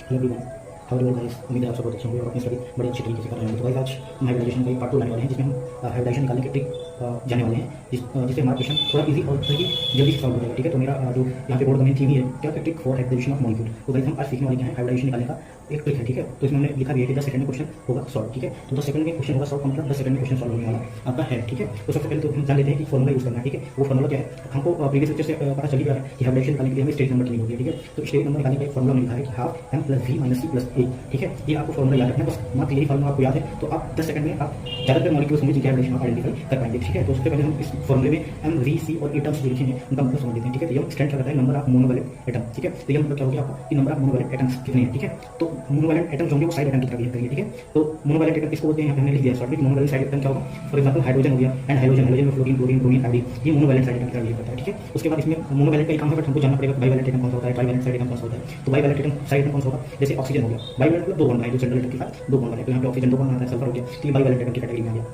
Hello everyone, how are you guys. उम्मीद है आप सब बहुत अच्छे होंगे और अपनी स्टडी बड़ी अच्छी तरीके से कर रहे होंगे। तो गाइस आज हम हाइब्रिडाइजेशन का एक पार्ट 2 लाने वाले हैं, जिसमें हम हाइब्रिडाइजेशन निकालने के ट्रिक जाने वाले हैं, जिससे हमारा क्वेश्चन थोड़ा इजी और थोड़ी जल्दी से सॉल्व हो जाएगा। ठीक है, तो मेरा जो यहाँ पे बोर्ड का मेन थीम ही है क्या है, trick for hybridization of molecule. तो गाइस हम आज सीखने वाले हैं हाइब्रिडाइजेशन निकालने का एक ट्रिक है। ठीक है, तो इसमें हमने लिखा भी है कि 10 सेकंड में क्वेश्चन होगा सॉल्व। ठीक है, तो 10 सेकंड में क्वेश्चन होगा सॉल्व, मतलब 10 सेकंड में क्वेश्चन सॉल्व होने वाला आपका है। ठीक है, तो सबसे पहले तो हम जान लेते हैं कि फॉर्मूला यूज करना है। ठीक है, वो फॉर्मूला क्या है, हमको प्रीवियस लेक्चर से पता चल गया है कि हाइब्रिडाइजेशन निकालने के लिए हमें स्टेज नंबर की होगी है। ठीक है, तो स्टेज नंबर निकालने का एक फॉर्मूला लिखा है कि half m plus v minus c plus a। ठीक है, ये आपको फॉर्मूला याद रखना है, बस मात्र यही फॉर्मूला आपको याद है तो आप 10 सेकंड में आप ज्यादातर मॉलिक्यूल्स होंगे जिनके हाइब्रिडेशन आप आइडेंटिफाई कर पाएंगे। ठीक है, तो सबसे पहले हम इस फॉर्मूले में m v c और a टर्म्स जो लिखे हैं उनका मतलब समझ लेते हैं। ठीक है, तो ये स्टैंड करता है नंबर ऑफ मोनोवैलेंट एटम। ठीक है, तो ये मतलब क्या हो गया आपको कि नंबर ऑफ मोनोवैलेंट एटम्स कितने हैं। ठीक है, तो मोनोवैलेंट एटम्स होंगे वो साइड एटम की तरह बिहेव करेंगे। ठीक है, तो मोनोवैलेंट एटम किसको बोलते हैं, यहाँ पे हमने लिख दिया शॉर्ट में। मोनोवैलेंट साइड एटम क्या होगा, फॉर एग्जांपल हाइड्रोजन हो गया एंड हाइड्रोजन में फ्लोरीन क्लोरीन ब्रोमीन आयोडीन, ये मोनोवैलेंट साइड एटम की तरह बिहेव करता है। ठीक है, उसके बाद इसमें मोनोवैलेंट का एक काम है, बट हमको जानना पड़ेगा बाइवैलेंट एटम कौन सा होता है, ट्राइवैलेंट साइड एटम कौन सा होता है। तो बाइवैलेंट एटम साइड एटम कौन सा होगा, जैसे ऑक्सीजन हो गया, बाइवैलेंट मतलब दो बॉन्ड है, जो सेंट्रल एटम के साथ दो बॉन्ड है, तो यहाँ पे ऑक्सीजन दो बॉन्ड आता है, सल्फर हो गया, तो ये बाइवैलेंट एटम की कैटेगरी में आ गया।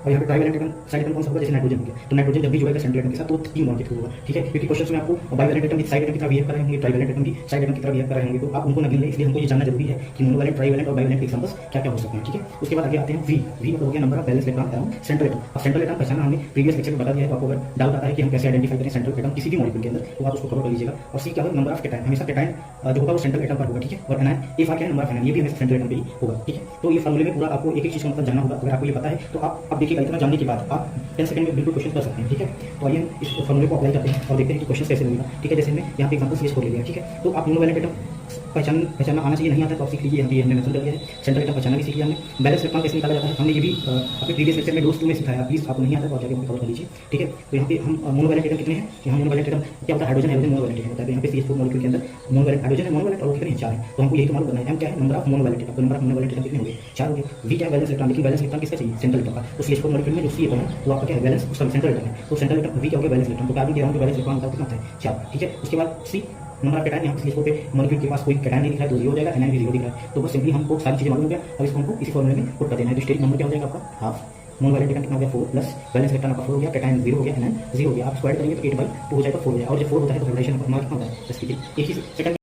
और यहाँ पे ट्राइवैलेंट एटम साइड एटम कौन सा होगा, जैसे नाइट्रोजन हो गया, तो नाइट्रोजन जब भी जुड़ेगा सेंट्रल एटम के साथ तो तीन बॉन्ड के थ्रू होगा। ठीक है, क्योंकि क्वेश्चन में आपको बाइवैलेंट एटम की साइड एटम की तरह बिहेव कर रहे होंगे, ट्राइवैलेंट एटम की साइड एटम की तरह बिहेव कर रहे होंगे, तो आप उनको न गिने, इसलिए हमको ये जानना जरूरी है कि मोनोवैलेंट ट्राइवैलेंट और बाइवैलेंट के एग्जांपल्स क्या क्या हो सकते हैं। ठीक है, उसके बाद आगे आते हैं वी मतलब हो गया number of balance electron around central atom. अब सेंट्रल एटम पहचाना हमने प्रीवियस लेक्चर में बता दिया है, तो आपको अगर डाउट आता है कि हम कैसे आइडेंटिफाई करें सेंट्रल एटम किसी भी मॉलिक्यूल के अंदर, तो आप उसको कवर कर लीजिएगा। और सी क्या होगा, नंबर ऑफ कैटायन, हमेशा कैटायन जो होगा वो सेंट्रल एटम पर होगा। ठीक है, और एनायन ए फॉर क्या है, नंबर ऑफ एनायन, ये भी हमेशा सेंट्रल एटम पे ही होगा। ठीक है, तो ये फॉर्मूले में पूरा आपको एक एक चीज का मतलब जानना होगा। अगर आपको ये पता है तो आप अब देखिएगा, इतना जानने के बाद आप 10 सेकंड में बिल्कुल क्वेश्चन कर सकते हैं। ठीक है, तो आइए इस फॉर्मूले को अप्लाई करते हैं और देखते हैं कि क्वेश्चन कैसे मिलेगा। ठीक है, जैसे हमने यहाँ पे एग्जांपल सीरीज को ले लिया। ठीक है, तो आप मोनोवैलेंट एटम पहचानना आना चाहिए, नहीं आता तो आप सीख लीजिए, यहाँ पे हमने मेंशन कर दिया है। सेंट्रल एटम पहचानना भी सीख लिया हमने। बैलेंस इलेक्ट्रॉन कैसे निकाला जाता है हमने ये भी अपने प्रीवियस लेक्चर में डोज 2 में सिखाया, प्लीज आप नहीं आता तो जाके कवर कर लीजिए। ठीक है, तो यहाँ पे हम मोनोवैलेंट एटम कितने हैं, यहाँ मोनोवैलेंट एटम क्या होता है, हाइड्रोजन हाइड्रोजन मोनोवैलेंट एटम होता है। यहाँ पे CH4 मॉलिक्यूल के अंदर मोनोवैलेंट हाइड्रोजन है, मोनोवैलेंट और कितने हैं, 4 है। तो हमको यही तो मालूम करना है, m क्या है, नंबर ऑफ मोनोवैलेंट एटम। तो नंबर ऑफ मोनोवैलेंट एटम कितने हो गए, 4 हो गए। v क्या है, बैलेंस इलेक्ट्रॉन, लेकिन बैलेंस इलेक्ट्रॉन किसका चाहिए, सेंट्रल एटम का। तो CH4 मॉलिक्यूल में जो C एटम है वो आपका क्या है, बैलेंस उसका सेंट्रल एटम है। तो सेंट्रल एटम v क्या हो गया, बैलेंस इलेक्ट्रॉन। तो कार्बन के अराउंड बैलेंस इलेक्ट्रॉन कितना होता है, 4। ठीक है, उसके बाद C नंबर ऑफ कैटायन, यहाँ पे CH4 पे मॉलिक्यूल के पास कोई कैटायन नहीं दिख रहा है तो 0 हो जाएगा, एनायन भी 0 दिख रहा है। तो बस सिंपली हमको सारी चीजें मालूम हो गया, अब इसको हमको इसी फॉर्मूले में पुट कर देना है। तो स्टेज नंबर क्या हो जाएगा आपका, हाफ। मोनोवैलेंट एटम कितना हो गया, 4 प्लस बैलेंस इलेक्ट्रॉन आपका 4 हो गया, कैटायन 0 हो गया, एनायन 0 हो गया। आप स्क्वायर करेंगे तो 8/2 हो जाएगा, 4 हो जाएगा। और जब 4 होता है तो हाइब्रिडाइजेशन का फॉर्मूला कितना होता है, जस्ट कीजिए एक ही सेकंड